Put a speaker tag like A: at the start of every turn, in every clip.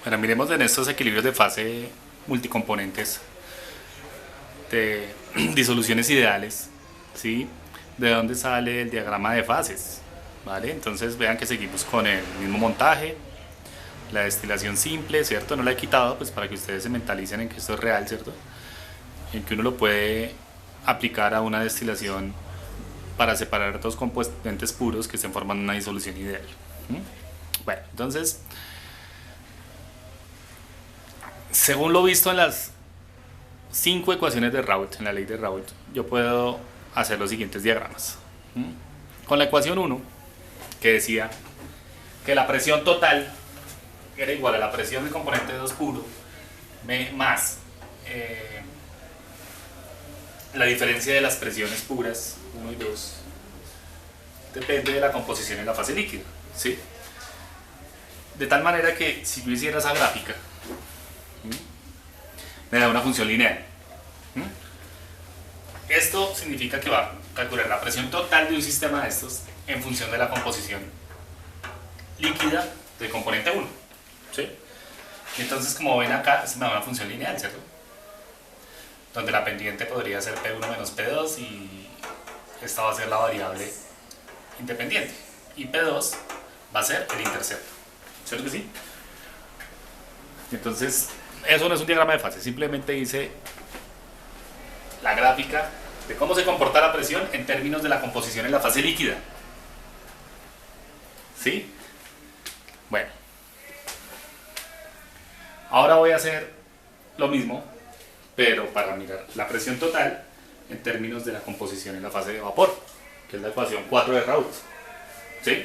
A: Bueno, miremos en estos equilibrios de fase multicomponentes de disoluciones ideales, ¿sí? De dónde sale el diagrama de fases, ¿vale? Entonces vean que seguimos con el mismo montaje, la destilación simple, ¿cierto? No la he quitado pues para que ustedes se mentalicen en que esto es real, ¿cierto? En que uno lo puede aplicar a una destilación para separar dos componentes puros que se forman una disolución ideal. Bueno, entonces, según lo visto en las 5 ecuaciones de Raoult, en la ley de Raoult, yo puedo hacer los siguientes diagramas. Con la ecuación 1, que decía que la presión total era igual a la presión del componente 2 puro más la diferencia de las presiones puras 1 y 2 depende de la composición en la fase líquida, ¿sí? De tal manera que si yo hiciera esa gráfica, me da una función lineal. Esto significa que va a calcular la presión total de un sistema de estos en función de la composición líquida del componente 1. ¿Sí? Y entonces, como ven acá, se me da una función lineal, ¿cierto? Donde la pendiente podría ser P1 menos P2 y esta va a ser la variable independiente. Y P2 va a ser el intercepto. ¿Cierto que sí? Entonces, eso no es un diagrama de fase, simplemente dice la gráfica de cómo se comporta la presión en términos de la composición en la fase líquida. ¿Sí? Bueno. Ahora voy a hacer lo mismo, pero para mirar la presión total en términos de la composición en la fase de vapor, que es la ecuación 4 de Raoult. ¿Sí?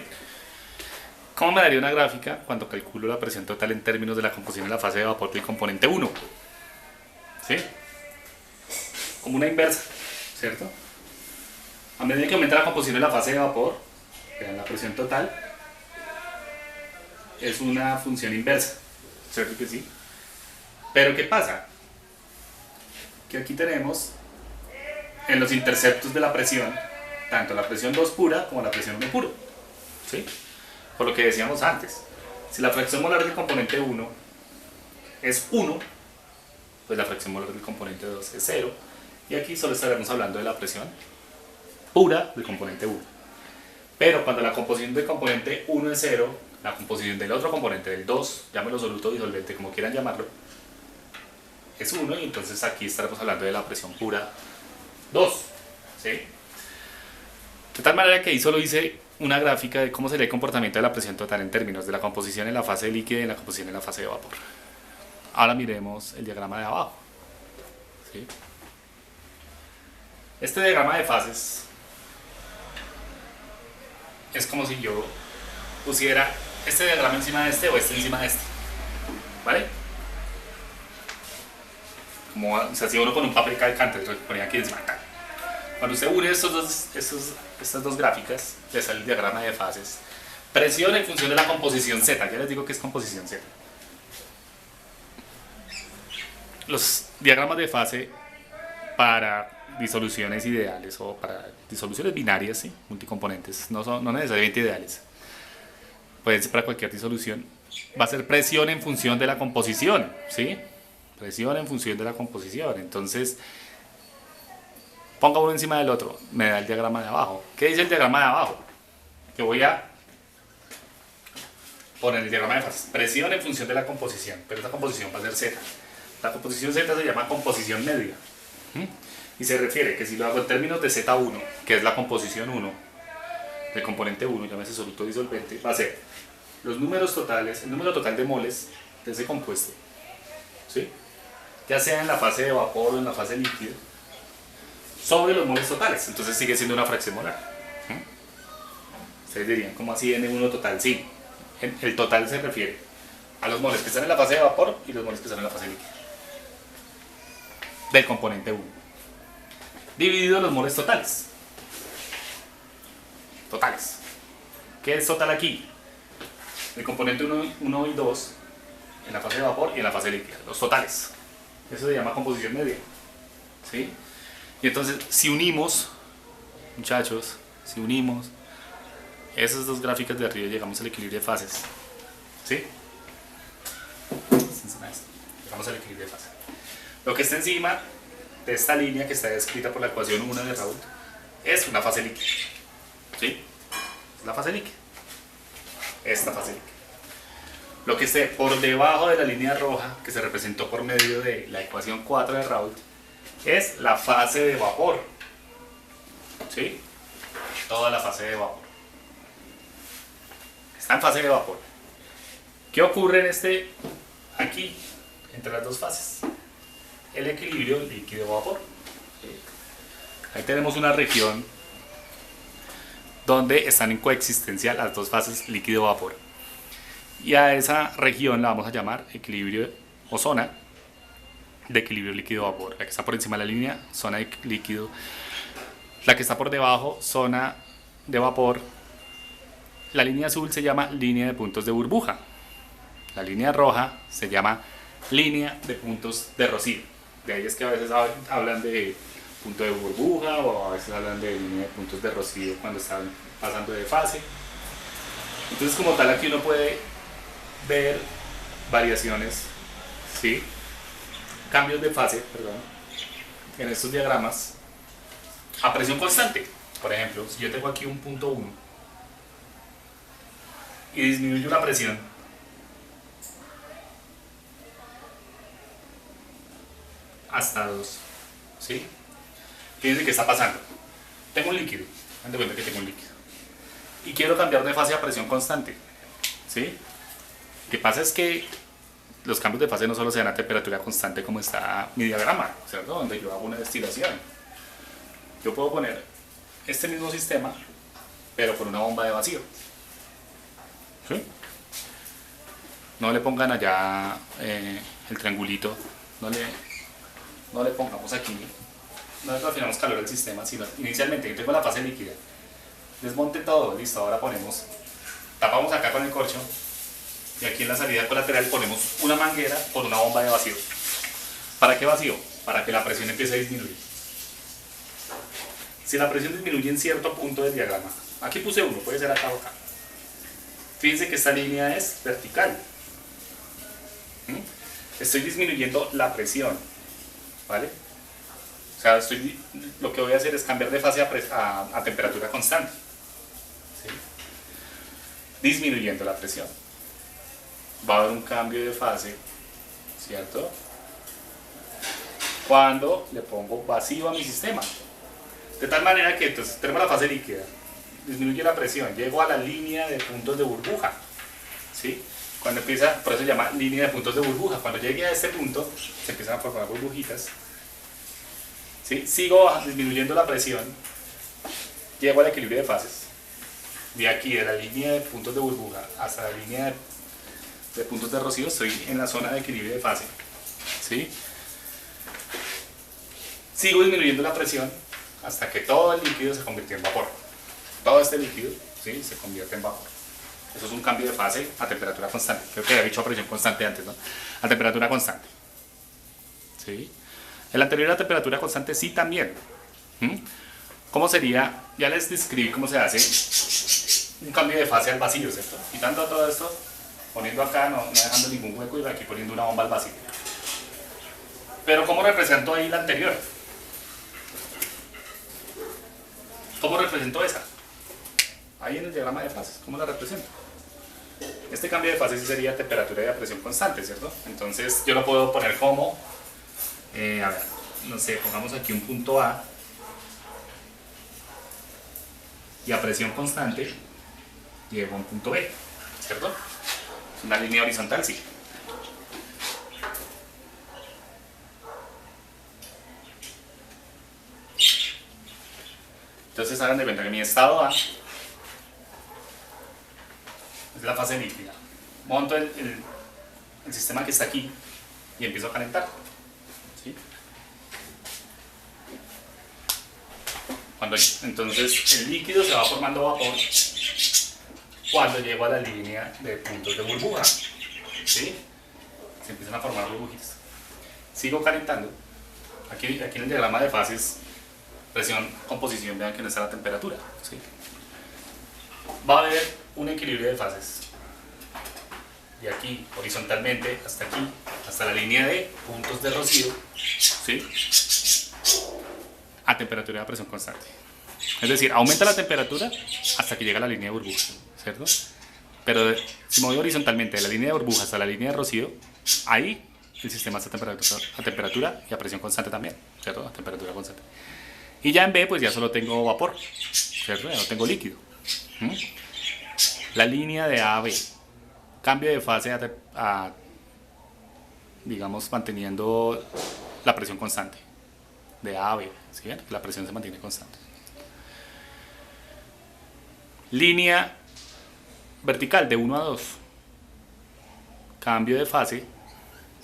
A: ¿Cómo me daría una gráfica cuando calculo la presión total en términos de la composición en la fase de vapor del componente 1? ¿Sí? Como una inversa, ¿cierto? A medida que aumenta la composición en la fase de vapor, vean la presión total, es una función inversa, ¿cierto que sí? Pero ¿qué pasa? Que aquí tenemos en los interceptos de la presión, tanto la presión 2 pura como la presión 1 puro, ¿sí? Por lo que decíamos antes, si la fracción molar del componente 1 es 1, pues la fracción molar del componente 2 es 0, y aquí solo estaremos hablando de la presión pura del componente 1. Pero cuando la composición del componente 1 es 0, la composición del otro componente, del 2, llámelo soluto, disolvente, como quieran llamarlo, es 1, y entonces aquí estaremos hablando de la presión pura 2, ¿sí? De tal manera que ahí solo hice una gráfica de cómo sería el comportamiento de la presión total en términos de la composición en la fase líquida y en la composición en la fase de vapor. Ahora miremos el diagrama de abajo, ¿sí? Este diagrama de fases es como si yo pusiera este diagrama encima de este o este encima de este, ¿vale? Como, o sea, si uno pone un papel calcante, lo ponía aquí encima. Cuando usted une estas dos gráficas, le sale el diagrama de fases. Presión en función de la composición Z. Ya les digo que es composición Z. Los diagramas de fase para disoluciones ideales o para disoluciones binarias, ¿sí? Multicomponentes, no necesariamente ideales, pueden ser para cualquier disolución, va a ser presión en función de la composición, ¿sí? Presión en función de la composición. Entonces, ponga uno encima del otro, me da el diagrama de abajo. ¿Qué dice el diagrama de abajo? Que voy a poner el diagrama de fases. Presión en función de la composición, pero esta composición va a ser Z. La composición Z se llama composición media. Y se refiere que si lo hago en términos de Z1, que es la composición 1 del componente 1, llámese soluto disolvente, va a ser los números totales, el número total de moles de ese compuesto, ¿sí? Ya sea en la fase de vapor o en la fase líquida, sobre los moles totales. Entonces sigue siendo una fracción molar. Ustedes dirían, ¿cómo así N1 total? Sí, el total se refiere a los moles que están en la fase de vapor y los moles que están en la fase líquida del componente 1, dividido los moles totales. Totales. ¿Qué es total aquí? El componente 1 y 2 en la fase de vapor y en la fase líquida, los totales. Eso se llama composición media, ¿sí? Y entonces, si unimos, muchachos, si unimos esas dos gráficas de arriba, llegamos al equilibrio de fases, ¿sí? llegamos al equilibrio de fase. Lo que está encima de esta línea que está descrita por la ecuación 1 de Raoult es una fase líquida. ¿Sí? Es la fase líquida. Esta fase líquida. Lo que esté por debajo de la línea roja, que se representó por medio de la ecuación 4 de Raoult, es la fase de vapor. ¿Sí? Toda la fase de vapor. Está en fase de vapor. ¿Qué ocurre en aquí, entre las dos fases? El equilibrio líquido-vapor. Ahí tenemos una región donde están en coexistencia las dos fases líquido-vapor. Y a esa región la vamos a llamar equilibrio o zona de equilibrio líquido-vapor. La que está por encima de la línea, zona de líquido. La que está por debajo, zona de vapor. La línea azul se llama línea de puntos de burbuja. La línea roja se llama línea de puntos de rocío. De ahí es que a veces hablan de punto de burbuja o a veces hablan de línea de puntos de rocío cuando están pasando de fase. Entonces, como tal, aquí uno puede ver variaciones, ¿sí? Cambios de fase, perdón, en estos diagramas a presión constante. Por ejemplo, si yo tengo aquí un punto 1 y disminuyo la presión, hasta 2, ¿sí? Fíjense qué está pasando. Tengo un líquido, den de cuenta que tengo un líquido y quiero cambiar de fase a presión constante, ¿sí? Lo que pasa es que los cambios de fase no solo se dan a temperatura constante como está mi diagrama, ¿cierto? Donde yo hago una destilación. Yo puedo poner este mismo sistema, pero con una bomba de vacío, ¿sí? No le pongan allá el triangulito, no le pongamos aquí, no le transfiramos calor al sistema, sino inicialmente yo tengo la fase líquida, desmonte todo, listo, ahora tapamos acá con el corcho y aquí en la salida colateral ponemos una manguera con una bomba de vacío. ¿Para qué vacío? Para que la presión empiece a disminuir. Si la presión disminuye en cierto punto del diagrama, aquí puse 1, puede ser acá o acá. Fíjense que esta línea es vertical. Estoy disminuyendo la presión, ¿vale? O sea, lo que voy a hacer es cambiar de fase a temperatura constante, ¿sí? Disminuyendo la presión. Va a haber un cambio de fase, ¿cierto? Cuando le pongo vacío a mi sistema. De tal manera que entonces tenemos la fase líquida, disminuye la presión, llego a la línea de puntos de burbuja, ¿sí? Cuando empieza, por eso se llama línea de puntos de burbuja. Cuando llegue a este punto, se empiezan a formar burbujitas, ¿sí? Sigo disminuyendo la presión, llego al equilibrio de fases. De aquí, de la línea de puntos de burbuja hasta la línea de puntos de rocío, estoy en la zona de equilibrio de fase, ¿sí? Sigo disminuyendo la presión hasta que todo el líquido se convirtió en vapor. Todo este líquido, ¿sí?, se convierte en vapor. Eso es un cambio de fase a temperatura constante. Creo que había dicho a presión constante antes, ¿no? A temperatura constante, ¿sí? El anterior a temperatura constante sí también. ¿Cómo sería? Ya les describí cómo se hace un cambio de fase al vacío, ¿cierto? Quitando todo esto, poniendo acá, no dejando ningún hueco, y aquí poniendo una bomba al vacío. Pero ¿cómo represento ahí la anterior? ¿Cómo represento esa? Ahí en el diagrama de fases, ¿cómo la represento? Este cambio de fase sí sería temperatura y a presión constante, ¿cierto? Entonces yo lo puedo poner como, a ver, no sé, pongamos aquí un punto A y a presión constante llevo a un punto B, ¿cierto? Es una línea horizontal, sí. Entonces hagan de cuenta que mi estado A es la fase líquida. Monto el sistema que está aquí y empiezo a calentar, ¿sí? Entonces el líquido se va formando vapor cuando llego a la línea de puntos de burbuja, ¿sí? Se empiezan a formar burbujitas. Sigo calentando. Aquí en el diagrama de fases, presión, composición, vean que no está la temperatura, ¿sí? Va a haber un equilibrio de fases. de aquí horizontalmente hasta aquí, hasta la línea de puntos de rocío, ¿sí? A temperatura y a presión constante. Es decir, aumenta la temperatura hasta que llega a la línea de burbuja, ¿cierto? Pero si me voy horizontalmente de la línea de burbuja hasta la línea de rocío, ahí el sistema está a temperatura y a presión constante también, ¿cierto? A temperatura constante. Y ya en B, pues ya solo tengo vapor, ¿cierto? Ya no tengo líquido. La línea de A a B, cambio de fase digamos, manteniendo la presión constante. De A a B, ¿sí ven? La presión se mantiene constante. Línea vertical de 1 a 2, cambio de fase,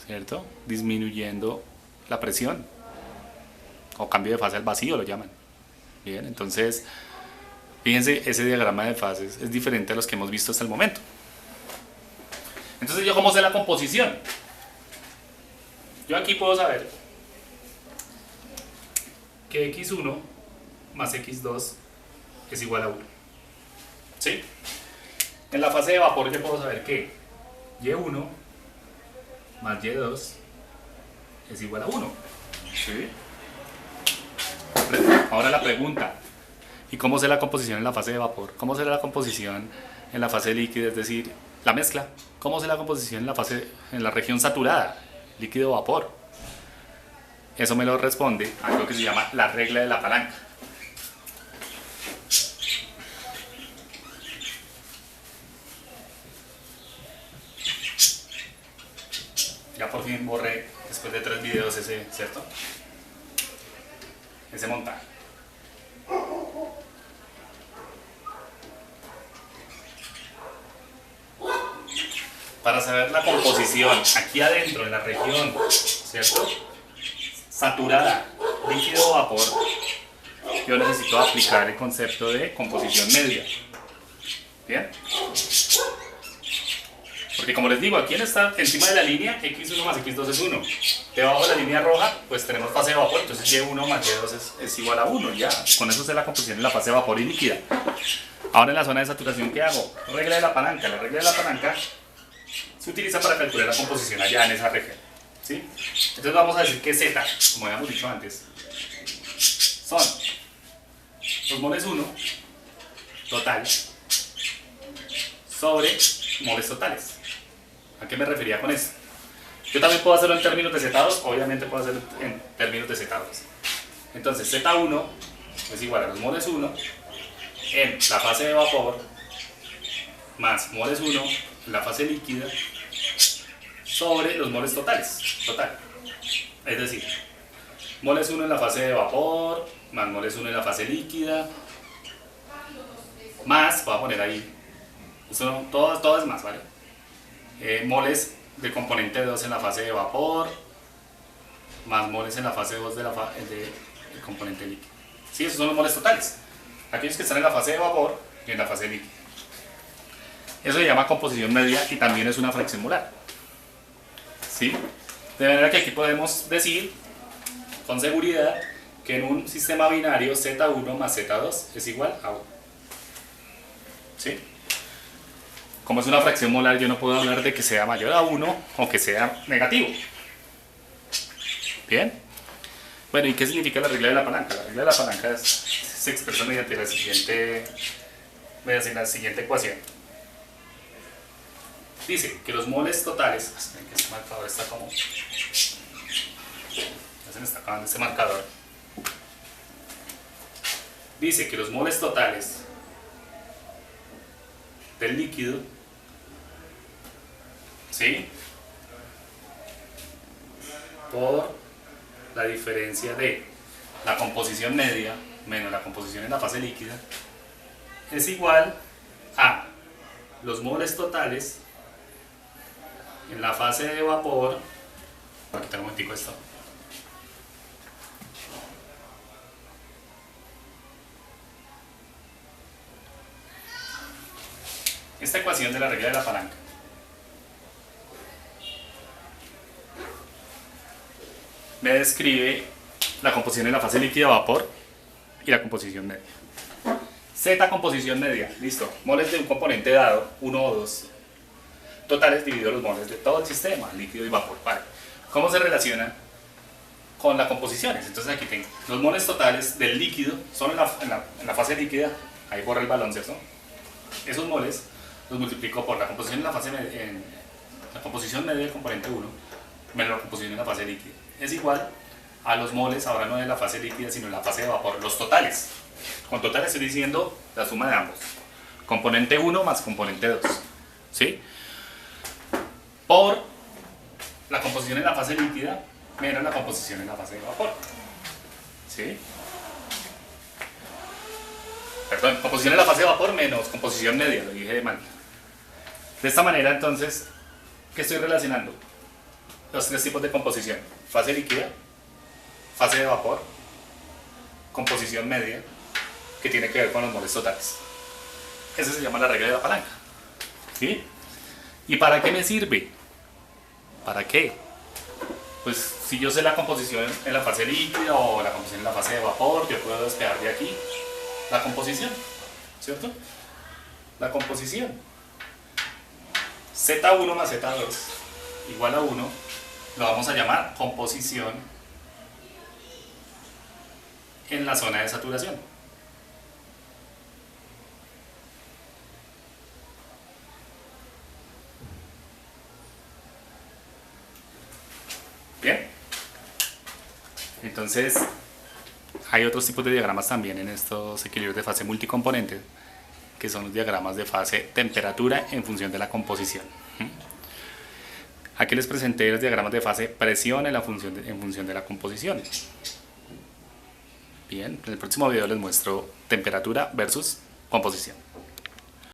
A: ¿cierto? Disminuyendo la presión, o cambio de fase al vacío lo llaman. Bien, entonces, fíjense, ese diagrama de fases es diferente a los que hemos visto hasta el momento. Entonces, ¿yo cómo sé la composición? Yo aquí puedo saber que x1 más x2 es igual a 1. ¿Sí? En la fase de vapor yo puedo saber que y1 más y2 es igual a 1. ¿Sí? Ahora la pregunta, ¿y cómo sé la composición en la fase de vapor? ¿Cómo sé la composición en la fase líquida, es decir, la mezcla? ¿Cómo sé la composición en la región saturada, líquido-vapor? Eso me lo responde algo que se llama la regla de la palanca. Ya por fin borré, después de 3 videos, ¿cierto? Ese montaje. Para saber la composición aquí adentro, en la región, ¿cierto? Saturada, líquido o vapor, yo necesito aplicar el concepto de composición media. ¿Bien? Porque como les digo, aquí está encima de la línea, x1 más x2 es 1. Debajo de la línea roja, pues tenemos fase de vapor, entonces y1 más y2 es igual a 1. Ya, con eso sé la composición en la fase de vapor y líquida. Ahora en la zona de saturación, ¿qué hago? Regla de la palanca. La regla de la palanca se utiliza para calcular la composición allá en esa región, ¿sí? Entonces vamos a decir que Z, como habíamos dicho antes, son los moles 1 total sobre moles totales. ¿A qué me refería con eso? Yo también puedo hacerlo en términos de Z2, obviamente puedo hacerlo en términos de Z2. Entonces Z1 es igual a los moles 1 en la fase de vapor más moles 1 en la fase líquida sobre los moles totales. Total. Es decir, moles 1 en la fase de vapor más moles 1 en la fase líquida más, voy a poner ahí, todo es más, ¿vale? Moles del componente 2 en la fase de vapor más moles en la fase 2 del componente líquido. ¿Sí? Esos son los moles totales, aquellos que están en la fase de vapor y en la fase líquida. Eso se llama composición media y también es una fracción molar. ¿Sí? De manera que aquí podemos decir con seguridad que en un sistema binario Z1 más Z2 es igual a 1. ¿Sí? Como es una fracción molar, yo no puedo hablar de que sea mayor a 1 o que sea negativo. ¿Bien? Bueno, ¿y qué significa la regla de la palanca? La regla de la palanca se expresa mediante la siguiente ecuación. Dice que los moles totales, esperen que este marcador está como, ya se me está acabando este marcador. Dice que los moles totales del líquido, ¿sí?, por la diferencia de la composición media menos la composición en la fase líquida es igual a los moles totales en la fase de vapor. Voy a quitar un momentico esto. Esta ecuación de la regla de la palanca me describe la composición en la fase líquida vapor y la composición media. Z composición media, listo. Moles de un componente dado, 1 o 2, totales dividido los moles de todo el sistema, líquido y vapor. Vale. ¿Cómo se relaciona con las composiciones? Entonces aquí tengo los moles totales del líquido, son en la fase líquida, ahí borra el balón, ¿cierto? Esos moles los multiplico por la composición en la fase la composición media del componente 1 menos la composición en la fase líquida. Es igual a los moles, ahora no de la fase líquida, sino en la fase de vapor, los totales. Con totales estoy diciendo la suma de ambos. Componente 1 más componente 2. ¿Sí? Por la composición en la fase líquida menos la composición en la fase de vapor. ¿Sí? Perdón, composición en la fase de vapor menos composición media, lo dije de mal. De esta manera, entonces, ¿qué estoy relacionando? Los tres tipos de composición: fase líquida, fase de vapor, composición media, que tiene que ver con los moles totales. Esa se llama la regla de la palanca. ¿Sí? ¿Y para qué me sirve? ¿Para qué? Pues si yo sé la composición en la fase líquida o la composición en la fase de vapor, yo puedo despegar de aquí la composición, ¿cierto? La composición. Z1 más Z2 igual a 1, lo vamos a llamar composición en la zona de saturación. Bien. Entonces, hay otros tipos de diagramas también en estos equilibrios de fase multicomponentes, que son los diagramas de fase temperatura en función de la composición. Aquí les presenté los diagramas de fase presión en función de la composición. Bien, en el próximo video les muestro temperatura versus composición.